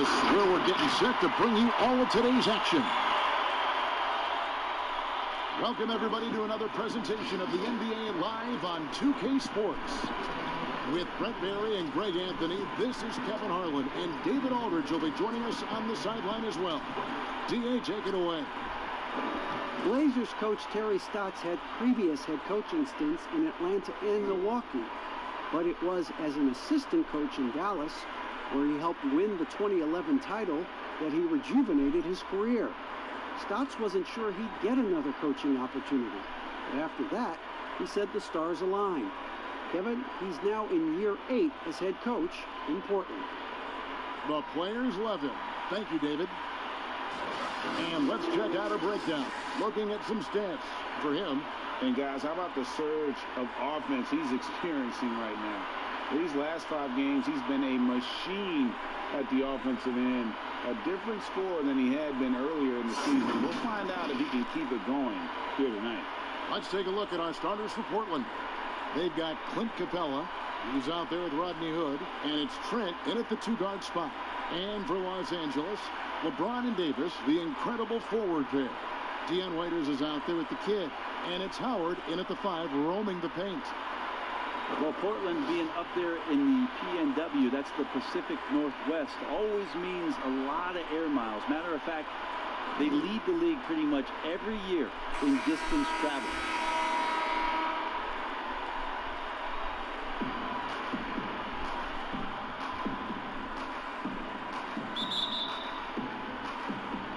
Davis, where we're getting set to bring you all of today's action. Welcome, everybody, to another presentation of the NBA Live on 2K Sports. With Brent Barry and Greg Anthony, this is Kevin Harlan, and David Aldridge will be joining us on the sideline as well. D.A., take it away. Blazers coach Terry Stotts had previous head coaching stints in Atlanta and Milwaukee, but it was as an assistant coach in Dallas, where he helped win the 2011 title, that he rejuvenated his career. Stotts wasn't sure he'd get another coaching opportunity, but after that, he said the stars aligned. Kevin, he's now in year 8 as head coach in Portland. The players love him. Thank you, David. And let's check out a breakdown, looking at some stats for him. And guys, how about the surge of offense he's experiencing right now? These last 5 games, he's been a machine at the offensive end. A different score than he had been earlier in the season. We'll find out if he can keep it going here tonight. Let's take a look at our starters for Portland. They've got Clint Capella. He's out there with Rodney Hood. And it's Trent in at the 2-guard spot. And for Los Angeles, LeBron and Davis, the incredible forward pair. Deion Waiters is out there with the kid. And it's Howard in at the 5, roaming the paint. Well, Portland being up there in the PNW, that's the Pacific Northwest, always means a lot of air miles. Matter of fact, they lead the league pretty much every year in distance travel.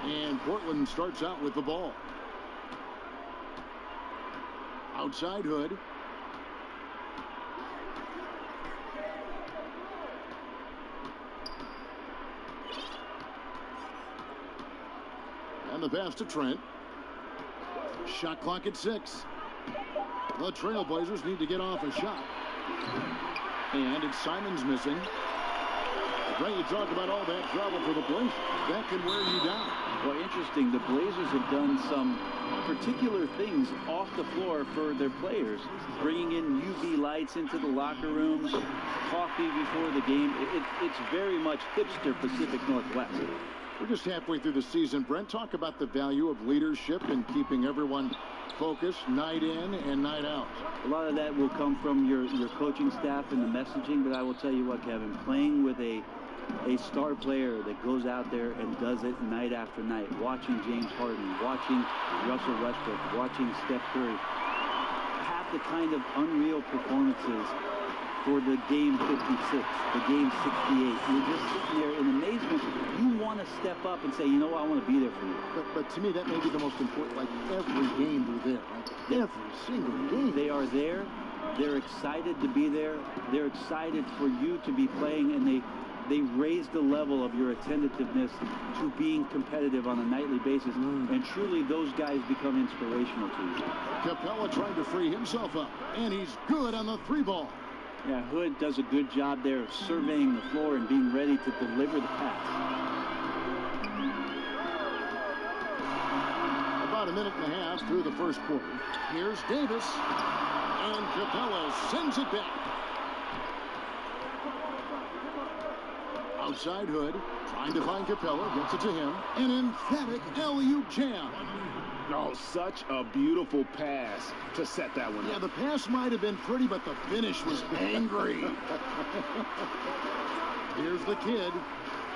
And Portland starts out with the ball. Outside Hood. And the pass to Trent. Shot clock at 6. The Trailblazers need to get off a shot. And it's Simons missing. Greg, you talk about all that travel for the Blazers. That can wear you down. Well, interesting. The Blazers have done some particular things off the floor for their players. Bringing in UV lights into the locker rooms, coffee before the game. It's very much hipster Pacific Northwest. We're just halfway through the season, Brent. Talk about the value of leadership and keeping everyone focused night in and night out. A lot of that will come from your coaching staff and the messaging, but I will tell you what, Kevin, playing with a star player that goes out there and does it night after night, watching James Harden, watching Russell Westbrook, watching Steph Curry, have the kind of unreal performances for the game 56, the game 68. You're just sitting there in amazement. You want to step up and say, you know what, I want to be there for you. But to me, that may be the most important. Like, every game they're there. Right? Every single game. They are there. They're excited to be there. They're excited for you to be playing, and they raise the level of your attentiveness to being competitive on a nightly basis. And truly, those guys become inspirational to you. Capella trying to free himself up, and he's good on the 3-ball. Yeah, Hood does a good job there of surveying the floor and being ready to deliver the pass. About a minute and a half through the first quarter. Here's Davis, and Capella sends it back. Outside Hood, trying to find Capella, gets it to him. An emphatic alley-oop jam. Oh, such a beautiful pass to set that one up. Yeah, the pass might have been pretty, but the finish was angry. Here's the kid.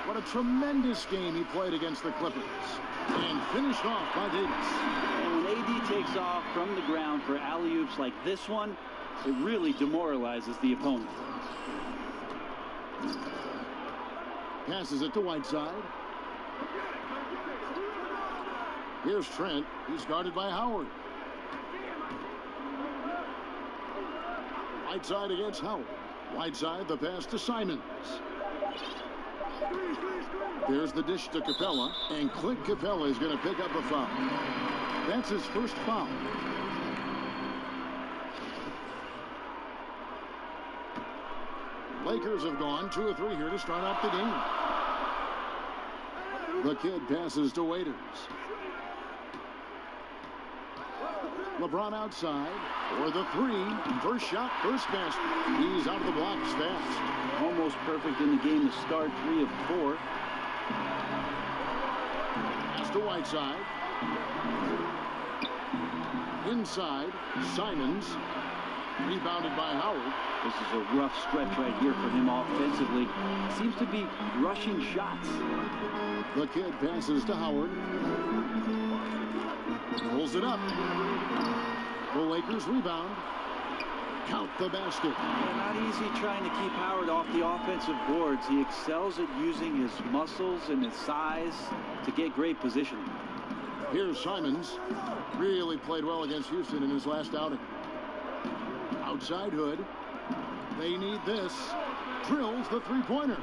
What a tremendous game he played against the Clippers. And finished off by Davis. And when AD takes off from the ground for alley-oops like this one, it really demoralizes the opponent. Passes it to Whiteside. Here's Trent. He's guarded by Howard. Whiteside against Howard. Whiteside, the pass to Simons. There's the dish to Capella. And Clint Capella is going to pick up a foul. That's his first foul. Lakers have gone 2 of 3 here to start off the game. The kid passes to Waiters. LeBron outside for the 3. First shot, first basket. He's out of the blocks fast. Almost perfect in the game to start, 3 of 4. Whiteside. Inside, Simons. Rebounded by Howard. This is a rough stretch right here for him offensively. Seems to be rushing shots. The kid passes to Howard. Pulls it up. The Lakers rebound. Count the basket. Yeah, not easy trying to keep Howard off the offensive boards. He excels at using his muscles and his size to get great positioning. Here's Simons. Really played well against Houston in his last outing. Outside Hood. They need this. Drills the three-pointer.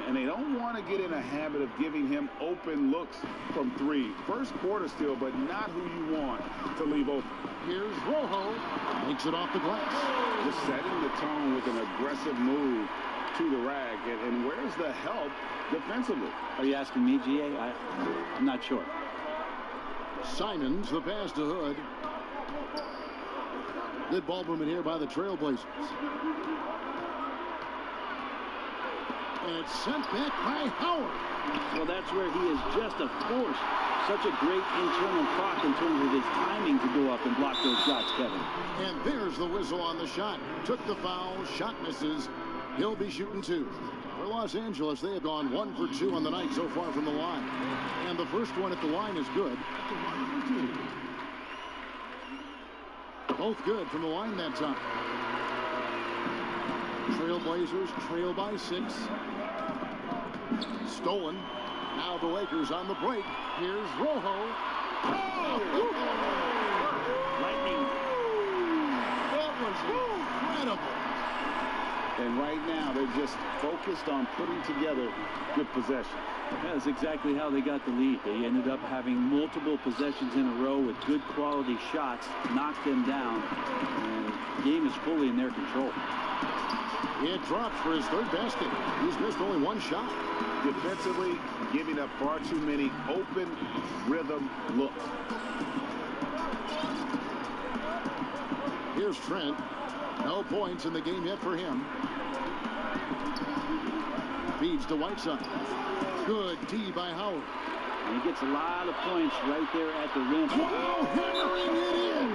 And they don't want to get in a habit of giving him open looks from three. First quarter still, but not who you want to leave open. Here's Rojo. Makes it off the glass. Just setting the tone with an aggressive move to the rack. And where's the help defensively? Are you asking me, GA? I'm not sure. Simons, the pass to Hood. Good ball movement here by the Trailblazers. And it's sent back by Howard. Well, that's where he is just a force. Such a great internal clock in terms of his timing to go up and block those shots, Kevin. And there's the whistle on the shot. Took the foul. Shot misses. He'll be shooting two. For Los Angeles, they have gone 1 for 2 on the night so far from the line. And the first one at the line is good. Both good from the line that time. Trailblazers trail by 6. Stolen. Now the Lakers on the break. Here's Rojo. Lightning. That was incredible. And right now, they're just focused on putting together good possession. That's exactly how they got the lead. They ended up having multiple possessions in a row with good quality shots, knocked them down, and the game is fully in their control. It drops for his third basket. He's missed only one shot. Defensively, giving up far too many open rhythm looks. Here's Trent. No points in the game yet for him. Feeds to Whiteside. Good D by Howard. And he gets a lot of points right there at the rim. Wow, hammering it in.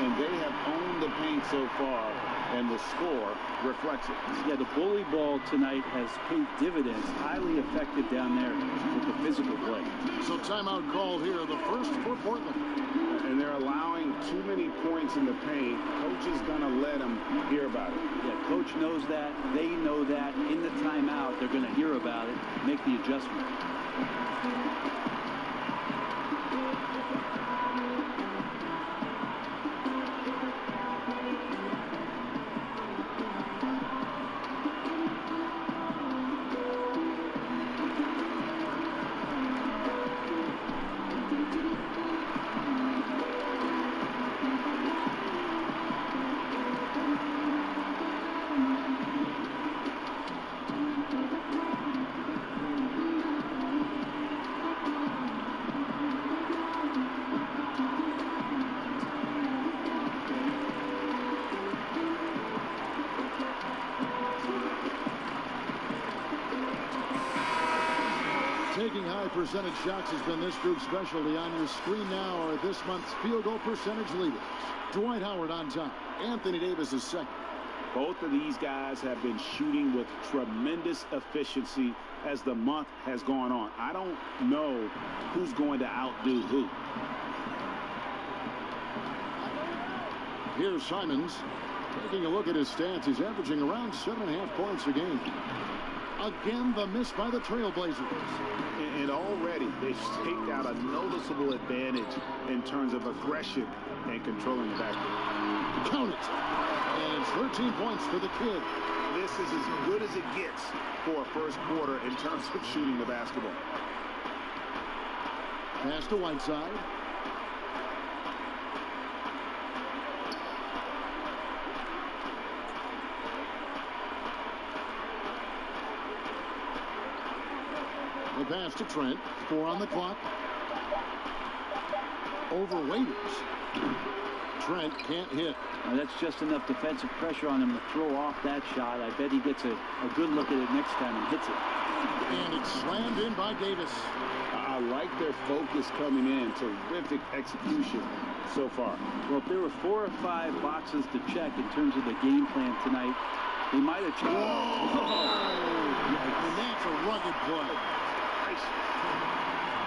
And they have owned the paint so far, and the score reflects it. Yeah, the bully ball tonight has paid dividends. Highly effective down there with the physical play. So timeout called here, the first for Portland. And they're allowing too many points in the paint. Coach is going to let them hear about it. Yeah, coach knows that. They know that. In the timeout, they're going to hear about it, make the adjustment. Taking high percentage shots has been this group's specialty. On your screen now are this month's field goal percentage leaders. Dwight Howard on top. Anthony Davis is second. Both of these guys have been shooting with tremendous efficiency as the month has gone on. I don't know who's going to outdo who. Here's Simons. Taking a look at his stats, he's averaging around 7.5 points a game. Again, the miss by the Trailblazers. And already they've staked out a noticeable advantage in terms of aggression and controlling the backcourt. Count it. And it's 13 points for the kid. This is as good as it gets for a first quarter in terms of shooting the basketball. Pass to Whiteside. The pass to Trent. 4 on the clock. Over Waiters. Trent can't hit. Now that's just enough defensive pressure on him to throw off that shot. I bet he gets a good look at it next time and hits it. And it's slammed in by Davis. I like their focus coming in. Terrific execution so far. Well, if there were 4 or 5 boxes to check in terms of the game plan tonight, they might have checked. And that's a rugged play.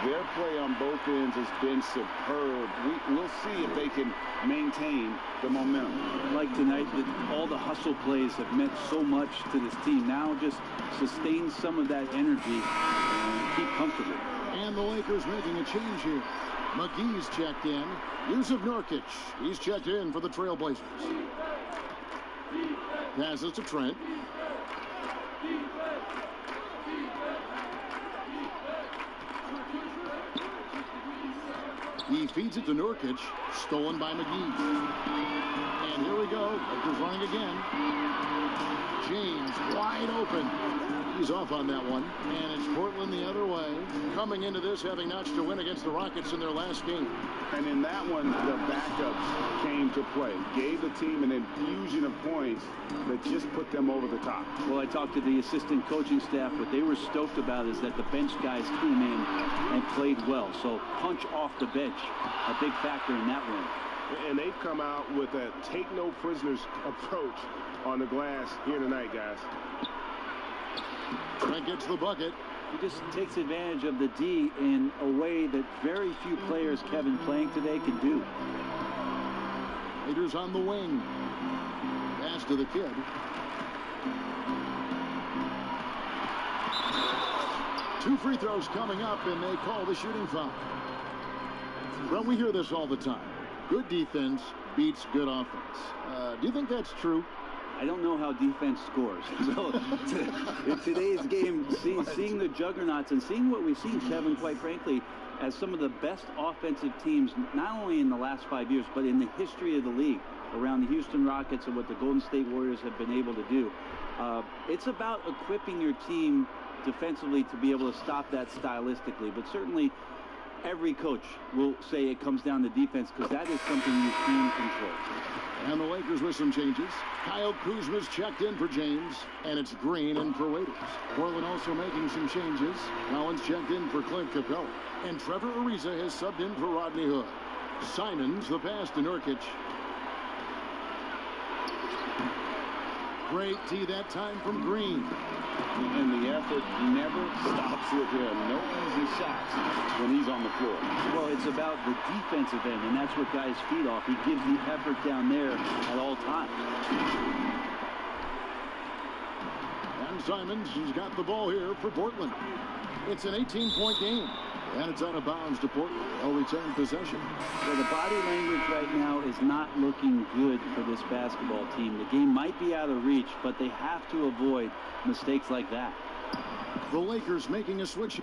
Their play on both ends has been superb. We'll see if they can maintain the momentum. Like tonight, all the hustle plays have meant so much to this team. Now just sustain some of that energy and keep comfortable. And the Lakers making a change here. McGee's checked in. Yusuf Nurkic, he's checked in for the Trailblazers. Passes to Trent. He feeds it to Nurkic, stolen by McGee. And here we go. Lakers running again. James wide open. He's off on that one. And it's Portland the other way. Coming into this having notched a win against the Rockets in their last game. And in that one, the backups came to play. Gave the team an infusion of points that just put them over the top. Well, I talked to the assistant coaching staff. What they were stoked about is that the bench guys came in and played well. So punch off the bench, a big factor in that win. And they've come out with a take-no-prisoners approach on the glass here tonight, guys. Trent gets the bucket. He just takes advantage of the D in a way that very few players, Kevin, playing today can do. Raiders on the wing. Pass to the kid. Two free throws coming up, and they call the shooting foul. Well, we hear this all the time. Good defense beats good offense. Do you think that's true? I don't know how defense scores. So in today's game, seeing the juggernauts and seeing what we've seen, Kevin, quite frankly, as some of the best offensive teams, not only in the last 5 years, but in the history of the league, around the Houston Rockets and what the Golden State Warriors have been able to do. It's about equipping your team defensively to be able to stop that stylistically, but certainly every coach will say it comes down to defense because that is something you can control. And the Lakers with some changes. Kyle Kuzma's checked in for James, and it's Green in for Waiters. Portland also making some changes. Collins checked in for Clint Capella. And Trevor Ariza has subbed in for Rodney Hood. Simons, the pass to Nurkic. Great tee that time from Green. And the effort never stops with him. No easy shots when he's on the floor. Well, it's about the defensive end, and that's what guys feed off. He gives the effort down there at all times. And Simons has got the ball here for Portland. It's an 18-point game. And it's out of bounds to Portland. They'll return possession. So the body language right now is not looking good for this basketball team. The game might be out of reach, but they have to avoid mistakes like that. The Lakers making a switch.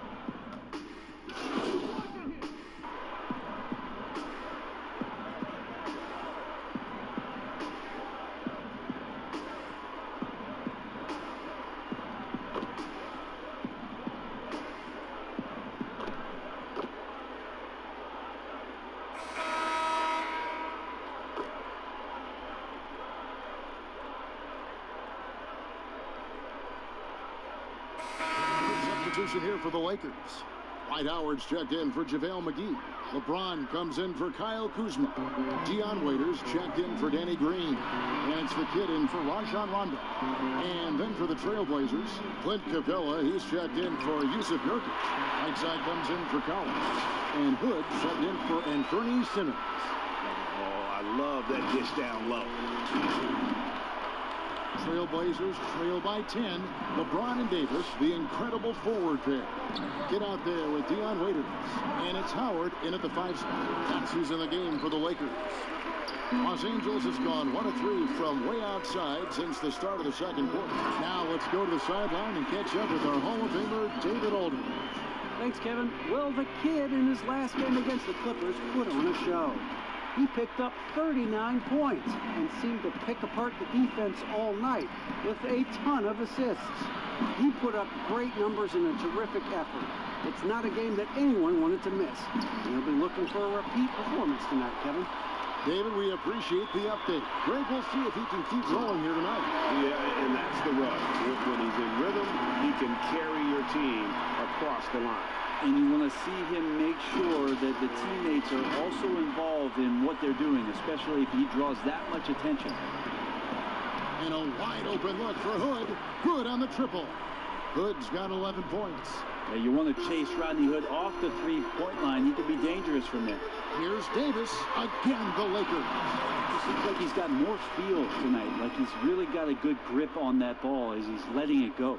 Here for the Lakers. Dwight Howard's checked in for JaVale McGee. LeBron comes in for Kyle Kuzma. Dion Waiters checked in for Danny Green. And it's the kid in for Rajon Rondo. And then for the Trailblazers, Clint Capella, he's checked in for Yusuf Nurkic. Right side comes in for Collins. And Hood checked in for Anthony Simmons. Oh, I love that dish down low. Trailblazers trail by 10. LeBron and Davis, the incredible forward pair. Get out there with Dion Waiters. And it's Howard in at the 5 spot. That's who's in the game for the Lakers. Los Angeles has gone 1 of 3 from way outside since the start of the second quarter. Now let's go to the sideline and catch up with our Hall of Famer, David Aldridge. Thanks, Kevin. Well, the kid in his last game against the Clippers put on a show. He picked up 39 points and seemed to pick apart the defense all night with a ton of assists. He put up great numbers and a terrific effort. It's not a game that anyone wanted to miss. He'll be looking for a repeat performance tonight, Kevin. David, we appreciate the update. Greg, we'll see if he can keep rolling here tonight. Yeah, and that's the rub. When he's in rhythm, he can carry your team across the line. And you want to see him make sure that the teammates are also involved in what they're doing, especially if he draws that much attention. And a wide open look for Hood. Good on the triple. Hood's got 11 points. Yeah, you want to chase Rodney Hood off the three-point line. He could be dangerous from there. Here's Davis. Again, the Lakers. It seems like he's got more feel tonight. Like he's really got a good grip on that ball as he's letting it go.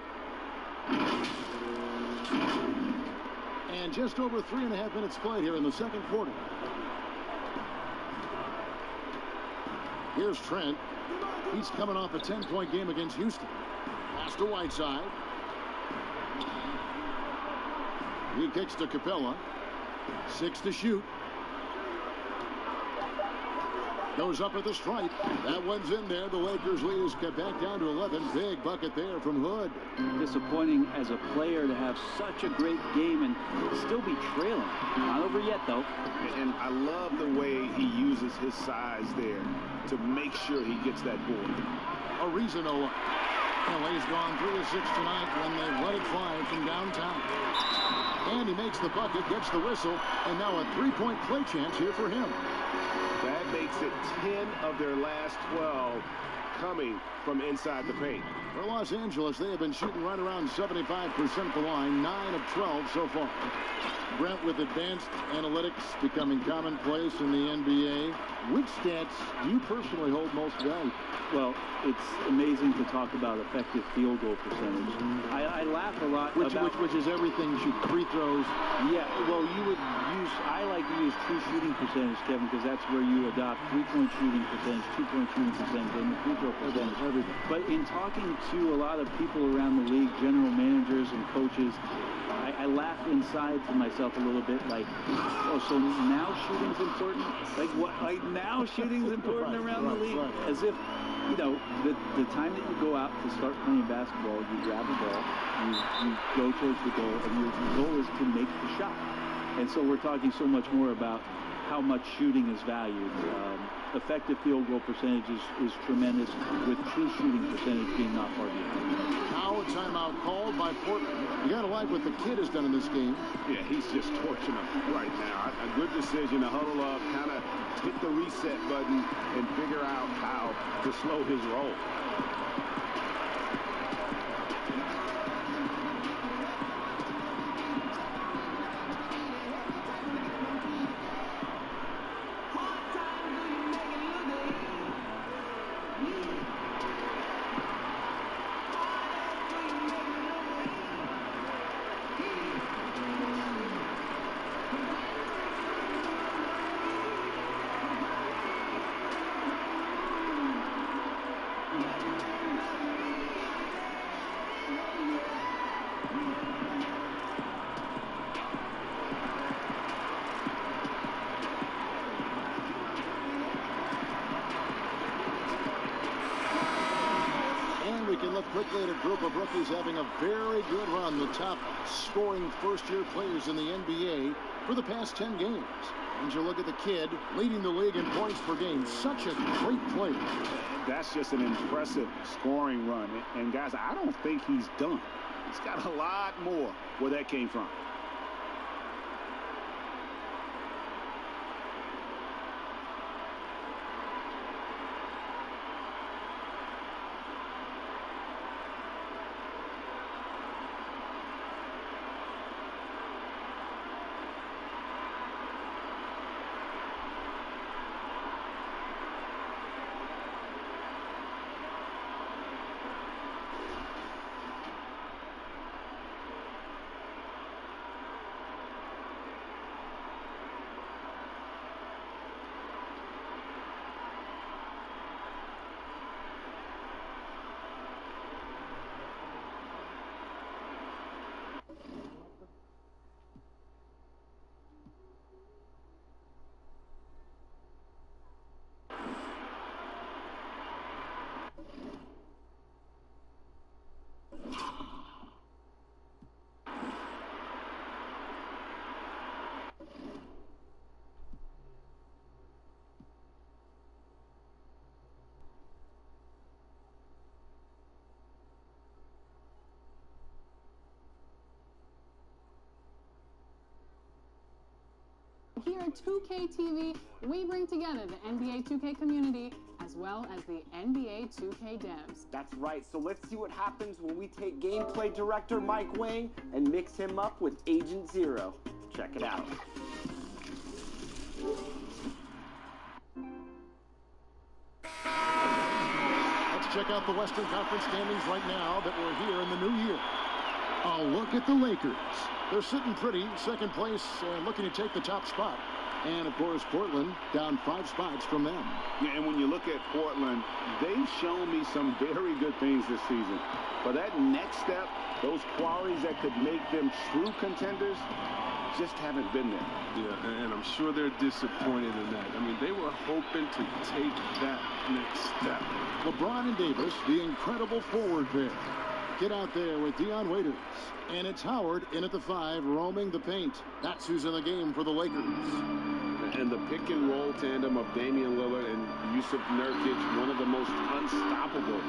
And just over 3.5 minutes played here in the second quarter. Here's Trent. He's coming off a 10-point game against Houston. Pass to Whiteside. He kicks to Capella. 6 to shoot. Goes up at the stripe. That one's in there. The Lakers lead is cut back down to 11. Big bucket there from Hood. Disappointing as a player to have such a great game and still be trailing. Not over yet, though. And I love the way he uses his size there to make sure he gets that board. Ariza no luck. LA's gone 3 of 6 tonight when they've let it fly from downtown. And he makes the bucket, gets the whistle, and now a three-point play chance here for him. That makes it 10 of their last 12 coming from inside the paint. For Los Angeles, they have been shooting right around 75% at the line, 9 of 12 so far. Brent, with advanced analytics becoming commonplace in the NBA, which stats do you personally hold most value? Well, it's amazing to talk about effective field goal percentage. I laugh a lot which is everything, free throws. Yeah, well, I like to use true shooting percentage, Kevin, because that's where you adopt three-point shooting percentage, two-point shooting percentage, and the free throw percentage. Everything. But in talking to a lot of people around the league, general managers and coaches, I laugh inside to myself a little bit, like, oh, so now shooting's important? Like what? Like now shooting's important around the league? Right. As if, you know, the time that you go out to start playing basketball, you grab a ball, you go towards the goal, and your goal is to make the shot. And so we're talking so much more about how much shooting is valued. Effective field goal percentage is tremendous, with true shooting percentage being not far behind. Now a timeout called by Portland. You got to like what the kid has done in this game. Yeah, he's just torching them right now. A good decision to huddle up, kind of hit the reset button, and figure out how to slow his roll. Quickly at a group of rookies having a very good run, the top scoring first-year players in the NBA for the past 10 games. And you look at the kid leading the league in points per game. Such a great player. That's just an impressive scoring run. And guys, I don't think he's done. He's got a lot more where that came from. Here at 2K TV, we bring together the NBA 2K community as well as the NBA 2K devs. That's right, so let's see what happens when we take gameplay director Mike Wang and mix him up with Agent Zero. Check it out. Let's check out the Western Conference standings right now that we're here in the new year. A look at the Lakers. They're sitting pretty, second place, looking to take the top spot. And, of course, Portland down 5 spots from them. Yeah, and when you look at Portland, they've shown me some very good things this season. But that next step, those qualities that could make them true contenders, just haven't been there. Yeah, and I'm sure they're disappointed in that. I mean, they were hoping to take that next step. LeBron and Davis, the incredible forward pair. Get out there with Dion Waiters. And it's Howard in at the 5, roaming the paint. That's who's in the game for the Lakers. And the pick and roll tandem of Damian Lillard and Yusuf Nurkic, one of the most unstoppable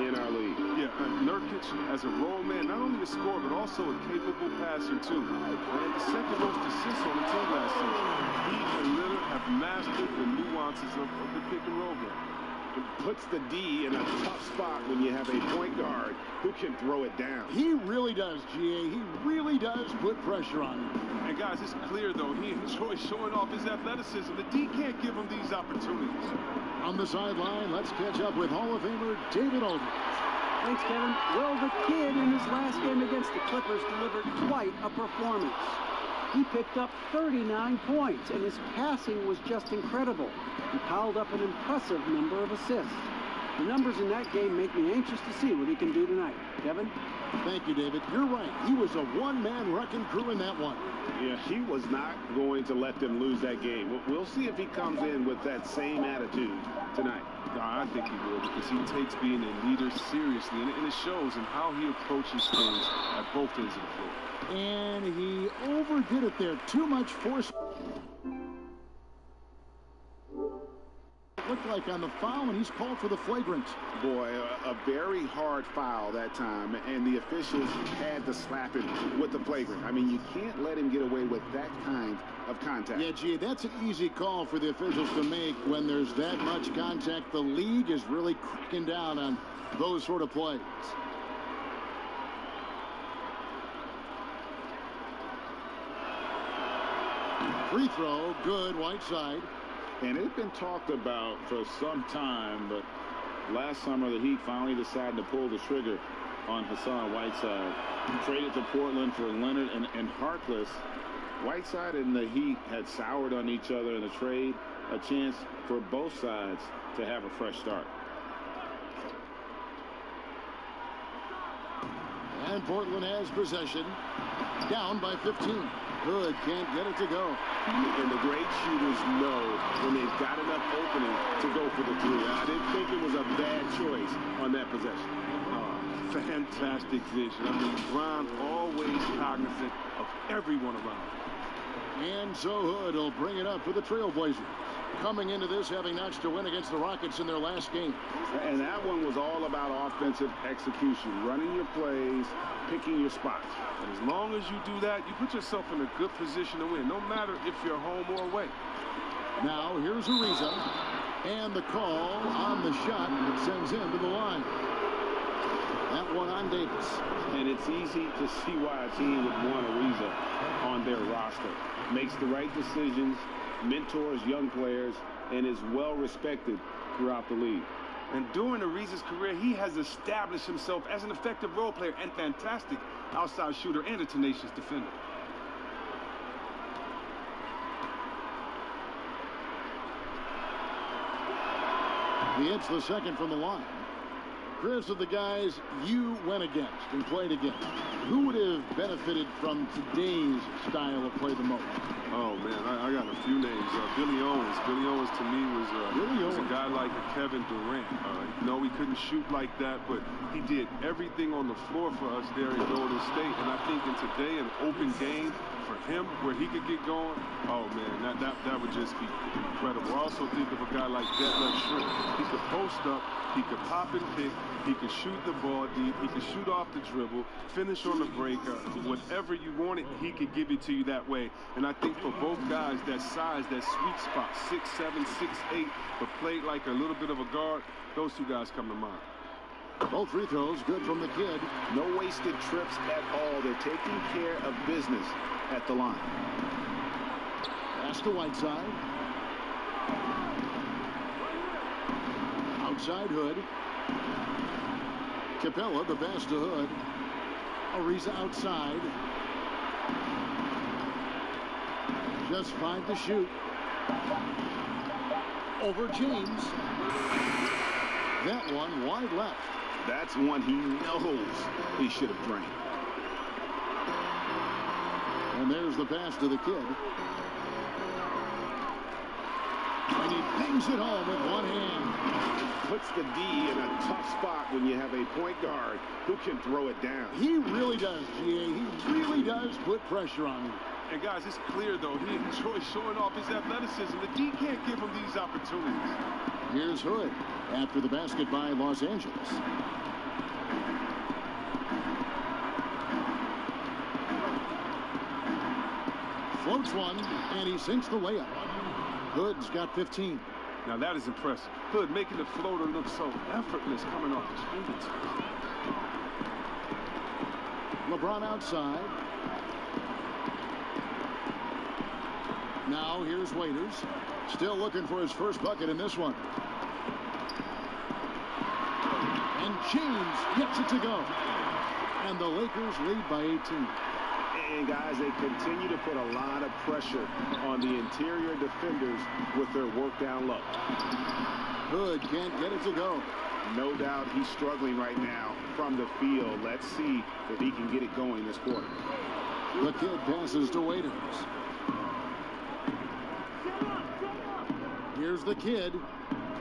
in our league. Yeah, Nurkic as a role man, not only a scorer, but also a capable passer, too. And the second most assists on the team last season. He and Lillard have mastered the nuances of the pick and roll game. It puts the D in a tough spot when you have a point guard who can throw it down. He really does, GA. He really does put pressure on him. And guys, it's clear, though, he enjoys showing off his athleticism. The D can't give him these opportunities. On the sideline, let's catch up with Hall of Famer David Aldridge. Thanks, Kevin. Well, the kid in his last game against the Clippers delivered quite a performance. He picked up 39 points, and his passing was just incredible. He piled up an impressive number of assists. The numbers in that game make me anxious to see what he can do tonight. Kevin? Thank you, David. You're right. He was a one-man wrecking crew in that one. Yeah, he was not going to let them lose that game. We'll see if he comes in with that same attitude tonight. No, I think he will, because he takes being a leader seriously, and it shows in how he approaches things at both ends of the floor. And he overdid it there. Too much force. It looked like on the foul, and he's called for the flagrant. Boy, a very hard foul that time, and the officials had to slap him with the flagrant. I mean, you can't let him get away with that kind of contact. Yeah, gee, that's an easy call for the officials to make when there's that much contact. The league is really cracking down on those sort of plays. Free throw, good, Whiteside. And it's been talked about for some time, but last summer the Heat finally decided to pull the trigger on Hassan Whiteside. Traded to Portland for Leonard and Harkless. Whiteside and the Heat had soured on each other in the trade, a chance for both sides to have a fresh start. And Portland has possession, down by 15. Good, can't get it to go. And the great shooters know when they've got enough opening to go for the three. I didn't think it was a bad choice on that possession. Fantastic vision. I mean, Bron always cognizant of everyone around him. And so Hood will bring it up for the Trailblazers. Coming into this, having notched a win against the Rockets in their last game. And that one was all about offensive execution, running your plays, picking your spots. And as long as you do that, you put yourself in a good position to win, no matter if you're home or away. Now, here's Ariza. And the call on the shot that sends him to the line. That one on Davis. And it's easy to see why a team would want Ariza on their roster. Makes the right decisions, mentors young players, and is well respected throughout the league. And during Ariza's career, he has established himself as an effective role player and fantastic outside shooter and a tenacious defender. He hits the second from the line. Chris, of the guys you went against and played against, who would have benefited from today's style of play the most? Oh, man, I got a few names. Billy Owens. Billy Owens, to me, was a guy like a Kevin Durant. No, he couldn't shoot like that, but he did everything on the floor for us there in Golden State. And I think in today, an open game for him where he could get going, oh, man, that would just be incredible. I also think of a guy like Detlef Schrempf. He could post up, he could pop and pick, he could shoot the ball deep, he could shoot off the dribble, finish on the break, whatever you wanted, he could give it to you that way. And I think for both guys, that size, that sweet spot, 6'7", 6'8", but played like a little bit of a guard. Those two guys come to mind. Both free throws good from the kid. No wasted trips at all. They're taking care of business at the line. Pass to Whiteside. Outside Hood. Capella, the pass to Hood. Ariza outside. Just 5 to shoot. Over James. That one wide left. That's one he knows he should have drained. And there's the pass to the kid. And he bangs it home with one hand. Puts the D in a tough spot when you have a point guard who can throw it down. He really does, GA. He really does put pressure on him. And guys, it's clear, though, he enjoys showing off his athleticism. The D can't give him these opportunities. Here's Hood after the basket by Los Angeles. Floats one, and he sinks the layup. Hood's got 15. Now that is impressive. Hood making the floater look so effortless coming off his fingertips. LeBron outside. Now here's Waiters. Still looking for his first bucket in this one. And James gets it to go. And the Lakers lead by 18. And guys, they continue to put a lot of pressure on the interior defenders with their work down low. Hood can't get it to go. No doubt he's struggling right now from the field. Let's see if he can get it going this quarter. The kid passes to Waiters. Here's the kid.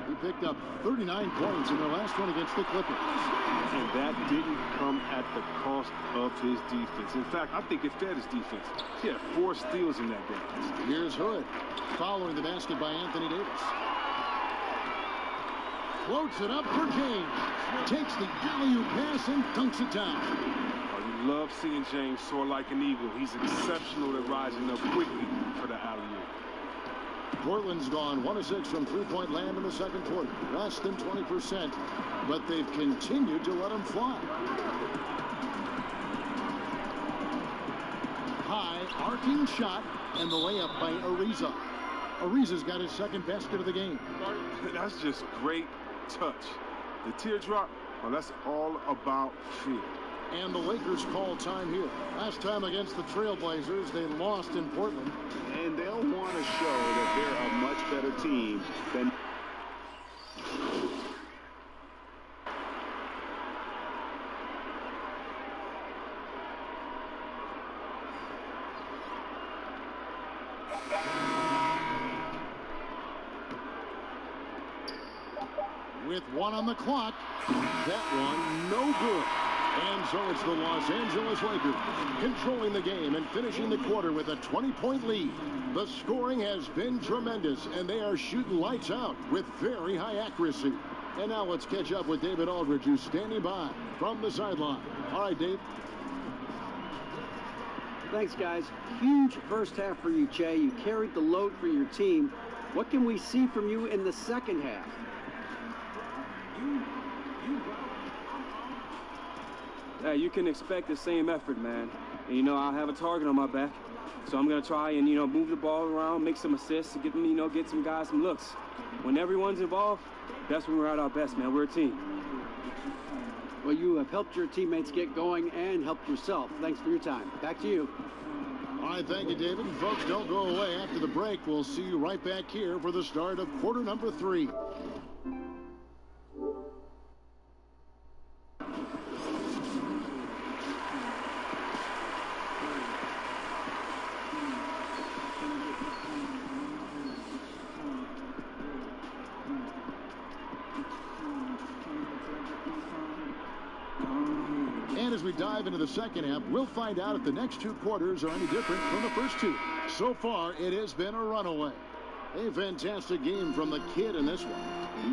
He picked up 39 points in their last one against the Clippers. And that didn't come at the cost of his defense. In fact, I think it fed his defense. He had 4 steals in that game. Here's Hood, following the basket by Anthony Davis. Floats it up for James. Takes the alley-oop pass and dunks it down. Oh, you love seeing James soar like an eagle. He's exceptional at rising up quickly for the alley-oop. Portland's gone 1 of 6 from three-point land in the second quarter. Less than 20%, but they've continued to let them fly. High, arcing shot, and the layup by Ariza. Ariza's got his second basket of the game. That's just great touch. The teardrop, well, that's all about feel. And the Lakers call time here. Last time against the Trailblazers, they lost in Portland. And they'll want to show that they're a much better team than... With 1 on the clock, that one no good. And so it's the Los Angeles Lakers controlling the game and finishing the quarter with a 20-point lead. The scoring has been tremendous, and they are shooting lights out with very high accuracy. And now let's catch up with David Aldridge, who's standing by from the sideline. All right, Dave. Thanks, guys. Huge first half for you, Che. You carried the load for your team. What can we see from you in the second half? You can expect the same effort, man. And, you know, I'll have a target on my back. So I'm going to try and, you know, move the ball around, make some assists, get them, you know, get some guys some looks. When everyone's involved, that's when we're at our best, man. We're a team. Well, you have helped your teammates get going and helped yourself. Thanks for your time. Back to you. All right, thank you, David. And folks, don't go away. After the break, we'll see you right back here for the start of quarter number 3. And as we dive into the second half, we'll find out if the next 2 quarters are any different from the first 2. So far, it has been a runaway. A fantastic game from the kid in this one.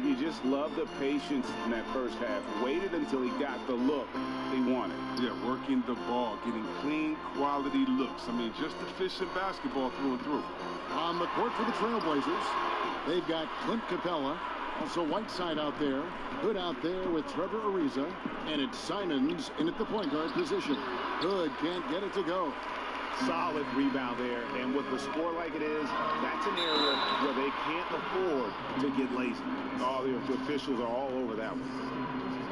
You just love the patience in that first half. Waited until he got the look he wanted. Yeah, working the ball, getting clean, quality looks. I mean, just efficient basketball through and through. On the court for the Trailblazers, they've got Clint Capella, also Whiteside out there, Hood out there with Trevor Ariza, and it's Simons in at the point guard position. Hood can't get it to go. Solid rebound there, and with the score like it is, that's an area where they can't afford to get lazy. All the officials are all over that one.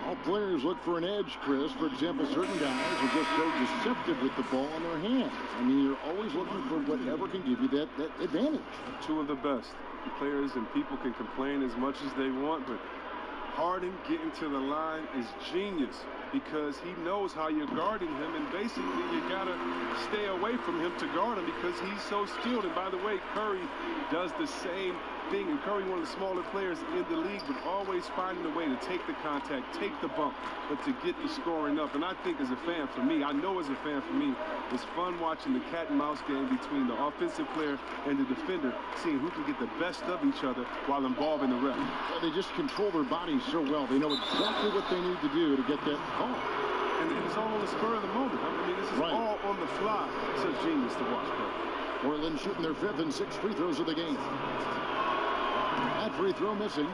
All players look for an edge, Chris. For example, certain guys are just so deceptive with the ball in their hands. I mean, you're always looking for whatever can give you that advantage. Two of the best. Players and people can complain as much as they want, but Harden getting to the line is genius because he knows how you're guarding him, and basically you gotta stay away from him to guard him because he's so skilled. And by the way, Curry does the same thing, and Curry, one of the smaller players in the league, but always finding a way to take the contact, take the bump, but to get the scoring up. And I think as a fan, for me, I know as a fan, for me, it's fun watching the cat and mouse game between the offensive player and the defender, seeing who can get the best of each other while involving the ref. Well, they just control their bodies so well. They know exactly what they need to do to get that call. And it's all on the spur of the moment. I mean, this is all on the fly. Such genius to watch, bro. Portland shooting their 5th and 6th free throws of the game. That free throw missing.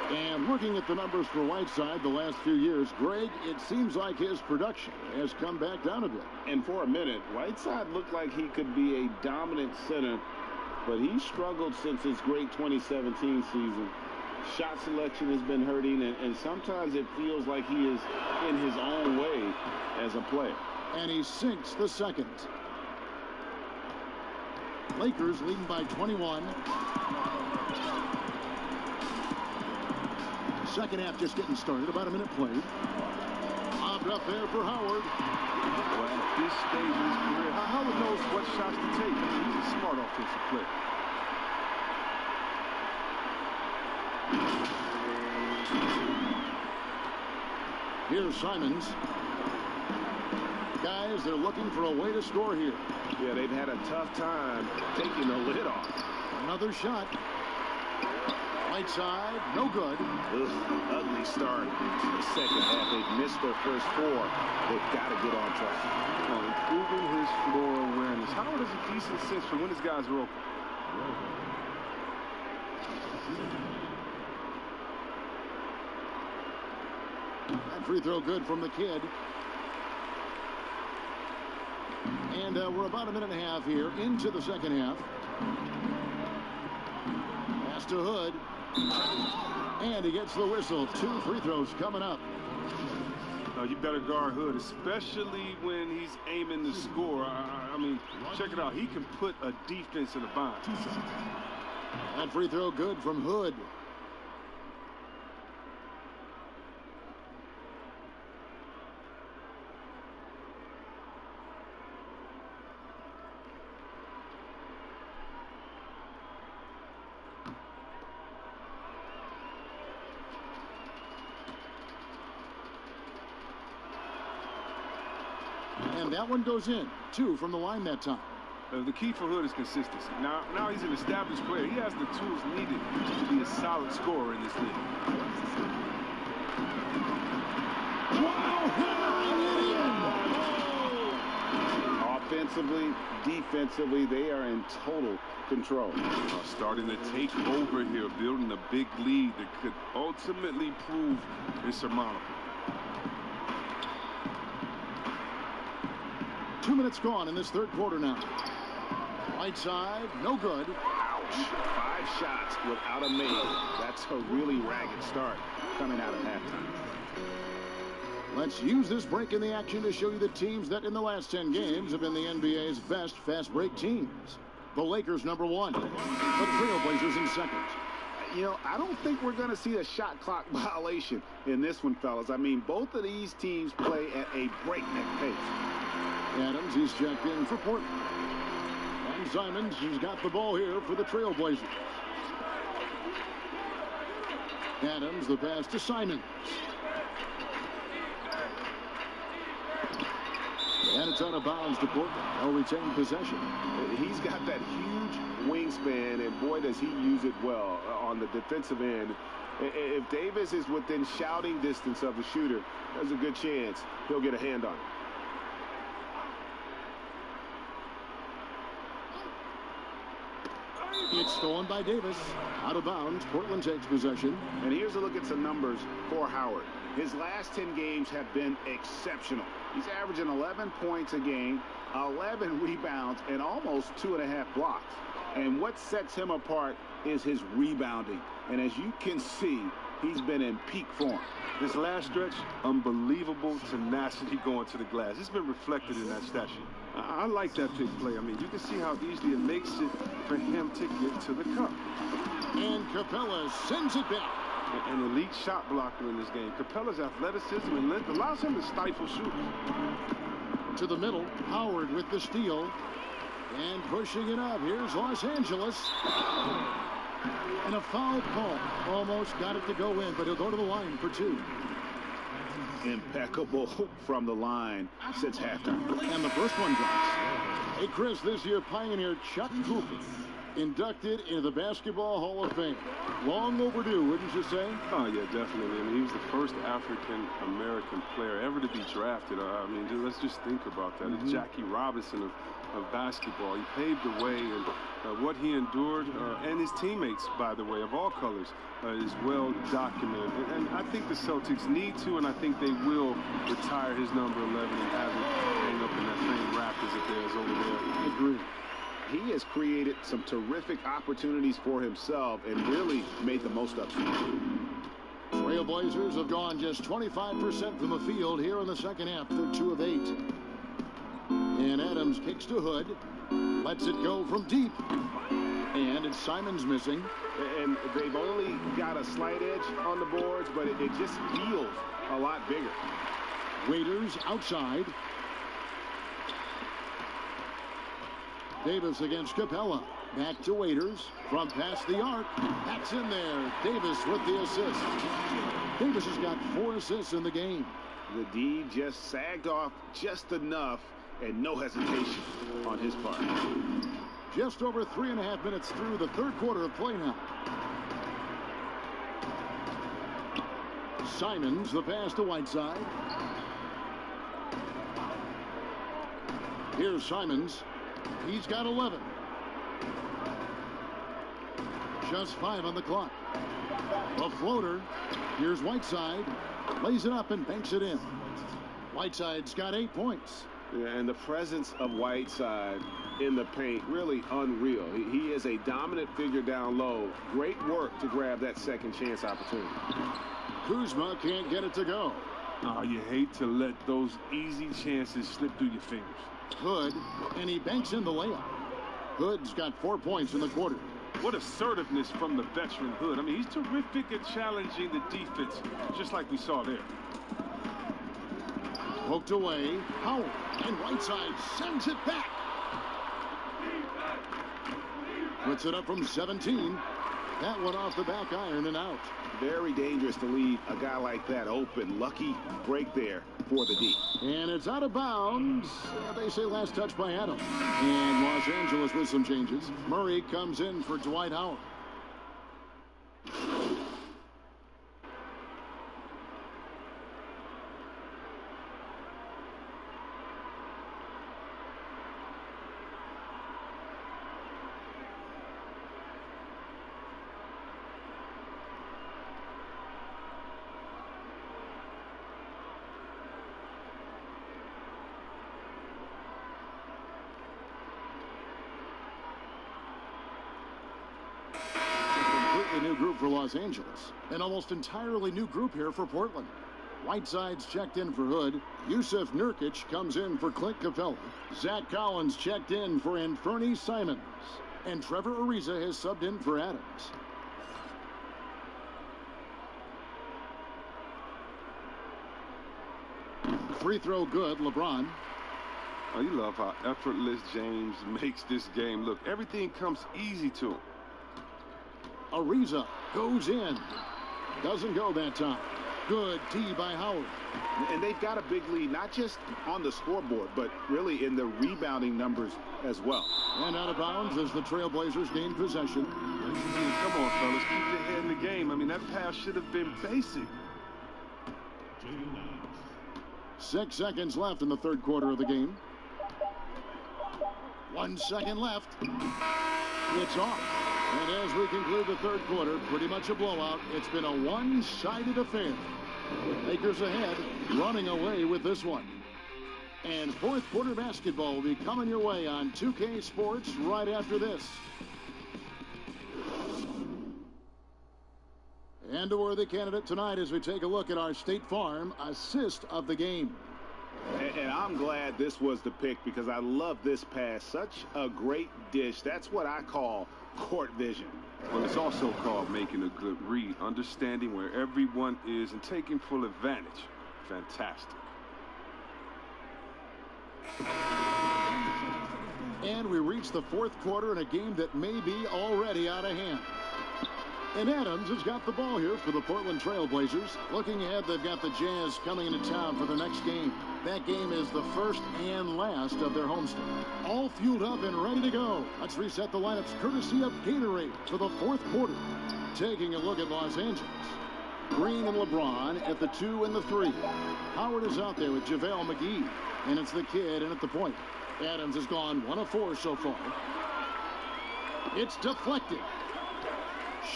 And looking at the numbers for Whiteside the last few years, Greg, it seems like his production has come back down a bit. And for a minute, Whiteside looked like he could be a dominant center, but he struggled since his great 2017 season. Shot selection has been hurting, and sometimes it feels like he is in his own way as a player. And he sinks the second. Lakers leading by 21. Second half just getting started. About a minute played. Lobbed up there for Howard. Well, at this stage in his career, Howard knows what shots to take. I mean, he's a smart offensive player. Here's Simons. Guys, they're looking for a way to score here. Yeah, they've had a tough time taking the lid off. Another shot. Right side, no good. Ugly start. The second half, they've missed their first 4. They've got to get on track. Improving his floor awareness. Howard has a decent sense for when his guys are open. That free throw good from the kid. And we're about a minute and a half here into the second half. Pass to Hood. And he gets the whistle. 2 free throws coming up. You better guard Hood, especially when he's aiming to score. I mean, check it out. He can put a defense in a bind. That free throw good from Hood. And that one goes in. 2 from the line that time. The key for Hood is consistency. Now he's an established player. He has the tools needed to be a solid scorer in this league. Offensively, defensively, they are in total control. Starting to take over here, building a big lead that could ultimately prove insurmountable. 2 minutes gone in this third quarter now. Right side, no good. Ouch. 5 shots without a make. That's a really ragged start coming out of halftime. Let's use this break in the action to show you the teams that in the last 10 games have been the NBA's best fast break teams. The Lakers number 1. The Trailblazers in second. You know, I don't think we're going to see a shot clock violation in this one, fellas. I mean, both of these teams play at a breakneck pace. Adams, he's checked in for Portland. And Simons, who's got the ball here for the Trailblazers. Adams, the pass to Simons. And it's out of bounds to Portland. They'll retain possession. He's got that huge wingspan, and boy, does he use it well on the defensive end. If Davis is within shouting distance of the shooter, there's a good chance he'll get a hand on it. It's stolen by Davis. Out of bounds. Portland takes possession. And here's a look at some numbers for Howard. His last 10 games have been exceptional. He's averaging 11 points a game, 11 rebounds, and almost 2.5 blocks. And what sets him apart is his rebounding. And as you can see, he's been in peak form. This last stretch, unbelievable tenacity going to the glass. It's been reflected in that stat sheet. I like that big play. I mean, you can see how easily it makes it for him to get to the cup. And Capella sends it back. An elite shot blocker in this game. Capella's athleticism and length allows him to stifle shooters. To the middle, Howard with the steal. And pushing it up. Here's Los Angeles. And a foul call. Almost got it to go in, but he'll go to the line for 2. Impeccable from the line since halftime. And the first one drops. Hey, Chris, this year Pioneer Chuck Cooper inducted into the Basketball Hall of Fame. Long overdue, wouldn't you say? Oh, yeah, definitely. I mean, he was the first African-American player ever to be drafted. I mean, let's just think about that. It's Jackie Robinson of basketball. He paved the way, and what he endured, and his teammates, by the way, of all colors, is well documented. And I think the Celtics need to, and I think they will retire his number 11 and have it hang up in that famed Raptors of theirs over there. Agreed. He has created some terrific opportunities for himself and really made the most of them. Trailblazers have gone just 25% from the field here in the second half. They're 2 of 8. And Adams kicks to Hood. Lets it go from deep. And it's Simons missing. And they've only got a slight edge on the boards, but it just feels a lot bigger. Waiters outside. Davis against Capella. Back to Waiters from past the arc. That's in there. Davis with the assist. Davis has got 4 assists in the game. The D just sagged off just enough, and no hesitation on his part. Just over 3.5 minutes through the third quarter of play now. Simons, the pass to Whiteside. Here's Simons. He's got 11. Just 5 on the clock. A floater. Here's Whiteside. Lays it up and banks it in. Whiteside's got 8 points. Yeah, and the presence of Whiteside in the paint, really unreal. He is a dominant figure down low. Great work to grab that second chance opportunity. Kuzma can't get it to go. Oh, you hate to let those easy chances slip through your fingers. Hood, and he banks in the layup. Hood's got 4 points in the quarter. What assertiveness from the veteran Hood. I mean, he's terrific at challenging the defense, just like we saw there. Poked away. Howard, and Whiteside sends it back. Puts it up from 17. That one off the back iron and out. Very dangerous to leave a guy like that open. Lucky break there for the D. And it's out of bounds. They say last touch by Adams. And Los Angeles with some changes. Murray comes in for Dwight Howard. New group for Los Angeles. An almost entirely new group here for Portland. Whiteside's checked in for Hood. Yusuf Nurkic comes in for Clint Capella. Zach Collins checked in for Anthony Simons. And Trevor Ariza has subbed in for Adams. Free throw good, LeBron. Oh, you love how effortless James makes this game look. Everything comes easy to him. Ariza goes in. Doesn't go that time. Good D by Howard. And they've got a big lead, not just on the scoreboard, but really in the rebounding numbers as well. And out of bounds as the Trailblazers gain possession. Come on, fellas, keep your head in the game. I mean, that pass should have been basic. 6 seconds left in the third quarter of the game. 1 second left. It's off. And as we conclude the third quarter, pretty much a blowout. It's been a one-sided affair. Lakers ahead, running away with this one. And fourth quarter basketball will be coming your way on 2K Sports right after this. And a worthy candidate tonight as we take a look at our State Farm assist of the game. And I'm glad this was the pick because I love this pass. Such a great dish. That's what I call court vision. Well, it's also called making a good read, understanding where everyone is and taking full advantage. Fantastic. And we reach the fourth quarter in a game that may be already out of hand. And Adams has got the ball here for the Portland Trailblazers. Looking ahead, they've got the Jazz coming into town for the next game. That game is the first and last of their homestand. All fueled up and ready to go. Let's reset the lineups courtesy of Gatorade for the fourth quarter. Taking a look at Los Angeles. Green and LeBron at the 2 and the 3. Howard is out there with JaVale McGee. And it's the kid in at the point. Adams has gone 1 of 4 so far. It's deflected.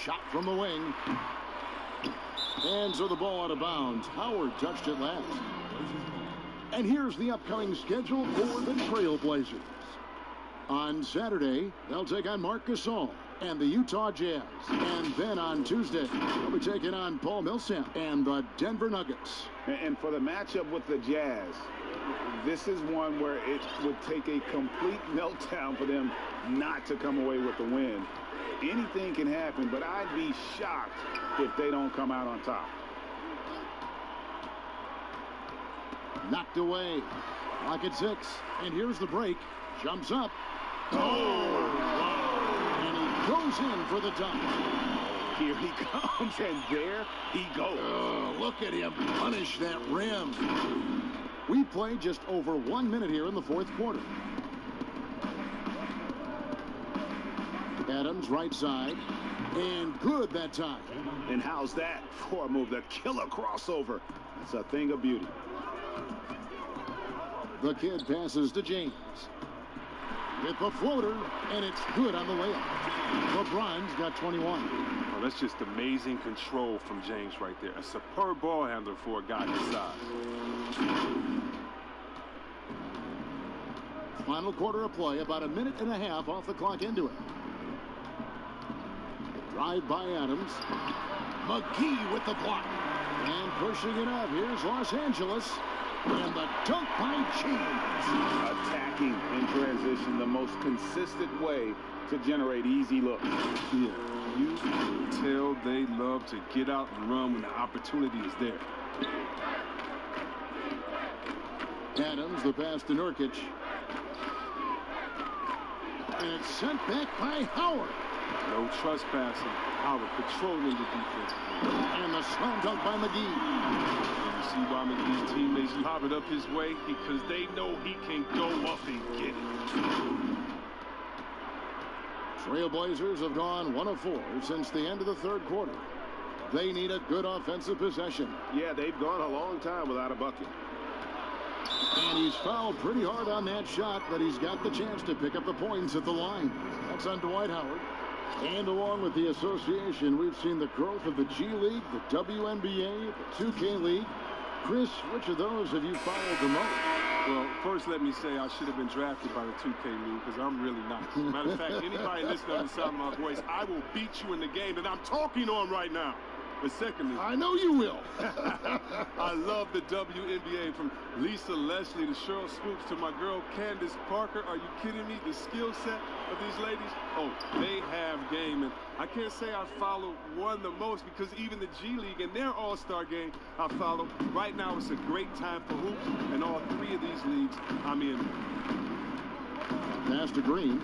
Shot from the wing. And so the ball out of bounds. Howard touched it last. And here's the upcoming schedule for the Trailblazers. On Saturday, they'll take on Marc Gasol and the Utah Jazz. And then on Tuesday, they'll be taking on Paul Millsap and the Denver Nuggets. And for the matchup with the Jazz, this is one where it would take a complete meltdown for them not to come away with the win. Anything can happen, but I'd be shocked if they don't come out on top. Knocked away. Clock at 6. And here's the break. Jumps up. Oh! And he goes in for the dunk. Here he comes, and there he goes. Oh, look at him punish that rim. We played just over 1 minute here in the fourth quarter. Adams right side. And good that time. And how's that for a move? The killer crossover. It's a thing of beauty. The kid passes to James. With the floater, and it's good on the layup. LeBron's got 21. Oh, that's just amazing control from James right there. A superb ball handler for a guy his size. Final quarter of play, about a minute and a half off the clock into it. Drive by Adams. McGee with the block. And pushing it up. Here's Los Angeles. And the dunk by James. Attacking in transition, the most consistent way to generate easy looks. Yeah, you can tell they love to get out and run when the opportunity is there. Adams, the pass to Nurkic. And it's sent back by Howard. No trespassing. Howard controlling the defense. And the slam dunk by McGee. And you see why McGee's teammates lob it up his way? Because they know he can go up and get it. Trailblazers have gone 1 of 4 since the end of the third quarter. They need a good offensive possession. Yeah, they've gone a long time without a bucket. And he's fouled pretty hard on that shot, but he's got the chance to pick up the points at the line. That's on Dwight Howard. And along with the association, we've seen the growth of the G League, the WNBA, the 2K League. Chris, which of those have you followed the most? Well, first let me say I should have been drafted by the 2K League because I'm really not. Matter of fact, anybody listening to the sound of my voice, I will beat you in the game that I'm talking on right now. But secondly, I know you will. I love the WNBA, from Lisa Leslie to Cheryl Swoops to my girl Candace Parker. Are you kidding me? The skill set of these ladies, oh, they have game. And I can't say I follow one the most because even the G League and their all-star game I follow. Right now it's a great time for hoops, and all 3 of these leagues I'm in. Pass to Green.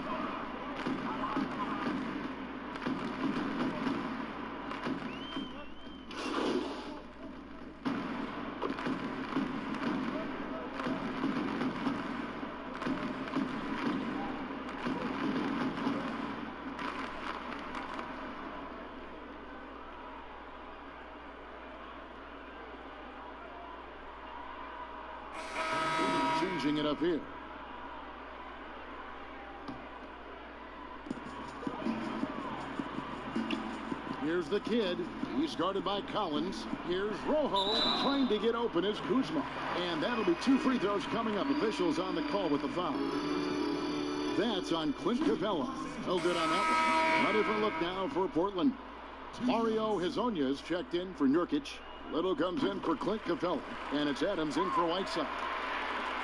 bring it up here. Here's the kid. He's guarded by Collins. Here's Rojo trying to get open as Kuzma. And that'll be 2 free throws coming up. Officials on the call with the foul. That's on Clint Capella. No good on that one. A different look now for Portland. Mario Hezonja checked in for Nurkic. Little comes in for Clint Capella. And it's Adams in for Whiteside.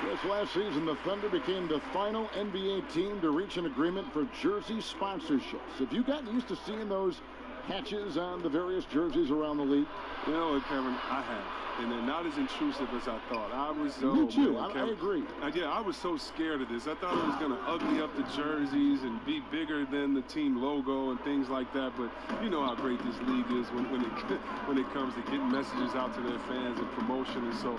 This last season, the Thunder became the final NBA team to reach an agreement for jersey sponsorships. Have you gotten used to seeing those patches on the various jerseys around the league? You know what, Kevin? I have. And they're not as intrusive as I thought. I was so... Me too. Man, I agree. Yeah, I was so scared of this. I thought it was going to ugly up the jerseys and be bigger than the team logo and things like that. But you know how great this league is when it comes to getting messages out to their fans and promotion. And so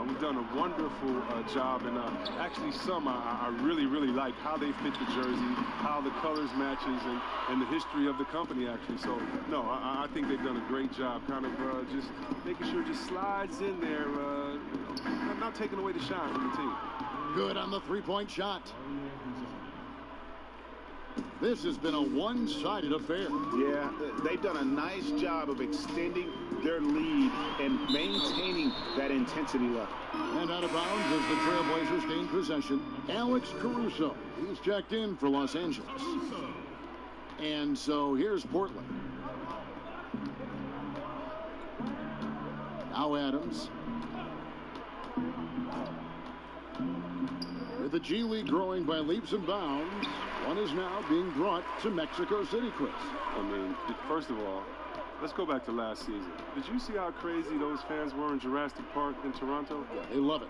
we've done a wonderful job. And actually some I really, really like how they fit the jersey, how the colors matches, and the history of the company, actually. So, no, I think they've done a great job kind of just making sure it just slides in there, not taking away the shine from the team. Good on the three-point shot. This has been a one-sided affair. Yeah, they've done a nice job of extending their lead and maintaining that intensity level. And out of bounds as the Trailblazers gain possession. Alex Caruso. He's checked in for Los Angeles. And so here's Portland. Now Adams. With the G League growing by leaps and bounds, one is now being brought to Mexico City, Chris. I mean, first of all, let's go back to last season. Did you see how crazy those fans were in Jurassic Park in Toronto? Yeah, they love it.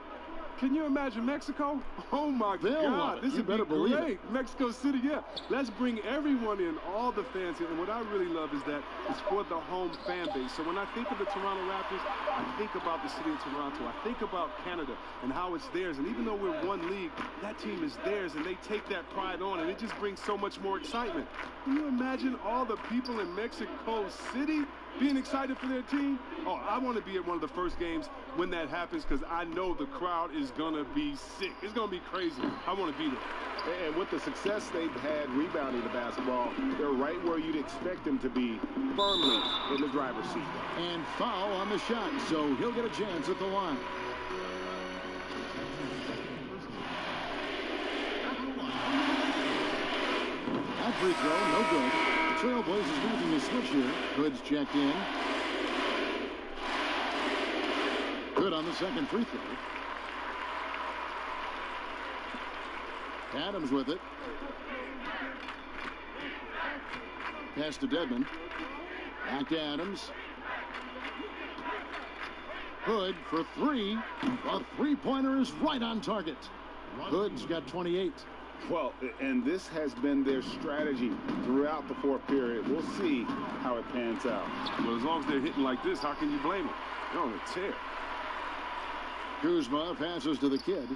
Can you imagine Mexico? Oh, my God. This would be great. Mexico City, yeah. Let's bring everyone in, all the fans in. And what I really love is that it's for the home fan base. So when I think of the Toronto Raptors, I think about the city of Toronto. I think about Canada and how it's theirs. And even though we're one league, that team is theirs, and they take that pride on, and it just brings so much more excitement. Can you imagine all the people in Mexico City being excited for their team? Oh, I want to be at one of the first games when that happens because I know the crowd is going to be sick. It's going to be crazy. I want to be there. And with the success they've had rebounding the basketball, they're right where you'd expect them to be, firmly in the driver's seat. And foul on the shot, so he'll get a chance at the line. That free throw, no good. Trailblazers losing the switch here. Hood's checked in. Good on the second free throw. Adams with it. Pass to Dedmon. Back to Adams. Hood for three. A three-pointer is right on target. Hood's got 28. Well, and this has been their strategy throughout the fourth period. We'll see how it pans out. Well, as long as they're hitting like this, how can you blame them? They're on a tear. Kuzma passes to the kid.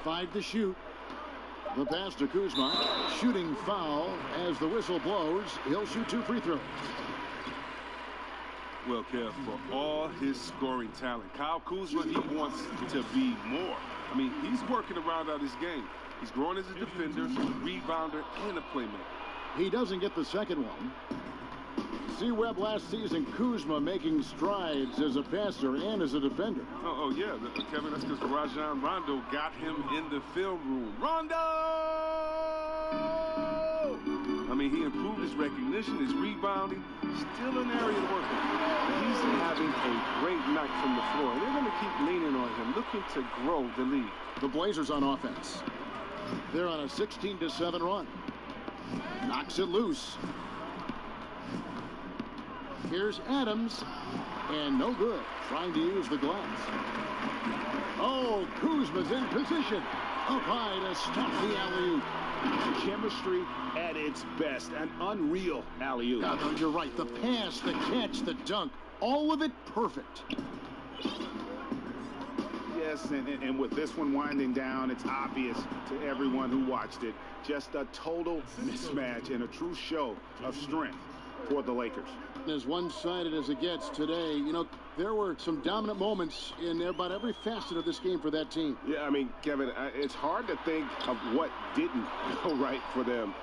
5 to shoot. The pass to Kuzma. Shooting foul as the whistle blows. He'll shoot 2 free throws. Well, Kev, for all his scoring talent, Kyle Kuzma, he wants to be more. I mean, he's working around out his game. He's growing as a defender, rebounder, and a playmaker. He doesn't get the second one. See Webb last season, Kuzma making strides as a passer and as a defender. Oh yeah, Kevin, that's because Rajon Rondo got him in the film room. Rondo! I mean, he improved his recognition, his rebounding. Still an area to work on. He's having a great night from the floor, and they're going to keep leaning on him, looking to grow the lead. The Blazers on offense. They're on a 16-7 run. Knocks it loose. Here's Adams, and no good. Trying to use the glass. Oh, Kuzma's in position. Up high to stop the alley-oop. Chemistry at its best. An unreal alley-oop. No, you're right. The pass, the catch, the dunk, all of it perfect. Yes, and with this one winding down, it's obvious to everyone who watched it. Just a total mismatch and a true show of strength for the Lakers. As one-sided as it gets today, you know, there were some dominant moments in about every facet of this game for that team. Yeah, I mean, Kevin, it's hard to think of what didn't go right for them.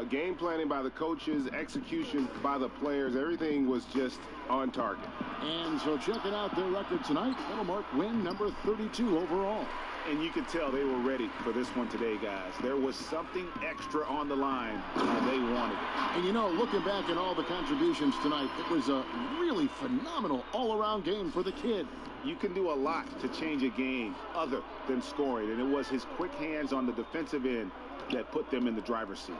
Game planning by the coaches, execution by the players, everything was just on target. And so checking out their record tonight, that'll mark win number 32 overall. And you could tell they were ready for this one today, guys. There was something extra on the line, and they wanted it. And, you know, looking back at all the contributions tonight, it was a really phenomenal all-around game for the kid. You can do a lot to change a game other than scoring, and it was his quick hands on the defensive end that put them in the driver's seat.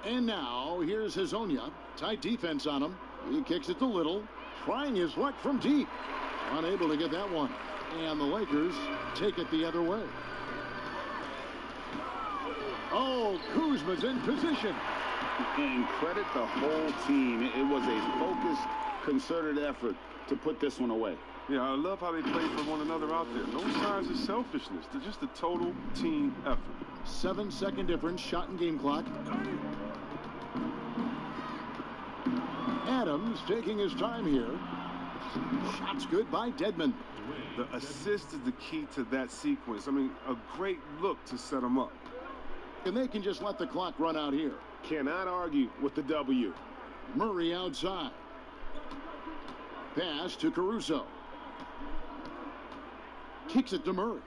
And now, here's Hazonia. Tight defense on him. He kicks it to Little, trying his luck from deep. Unable to get that one. And the Lakers take it the other way. Oh, Kuzma's in position. And credit the whole team. It was a focused, concerted effort to put this one away. Yeah, I love how they played for one another out there. No signs of selfishness. They're just a total team effort. 7-second difference, shot and game clock. Adams taking his time here. Shots good by Dedmon. The assist is the key to that sequence. I mean, a great look to set them up. And they can just let the clock run out here. Cannot argue with the W. Murray outside. Pass to Caruso. Kicks it to Murray.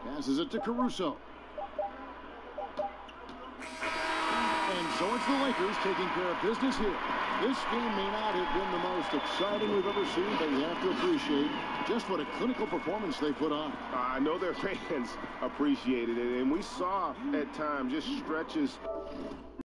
Passes it to Caruso. And so it's the Lakers taking care of business here. This game may not have been the most exciting we've ever seen, but you have to appreciate just what a clinical performance they put on. I know their fans appreciated it, and we saw at times just stretches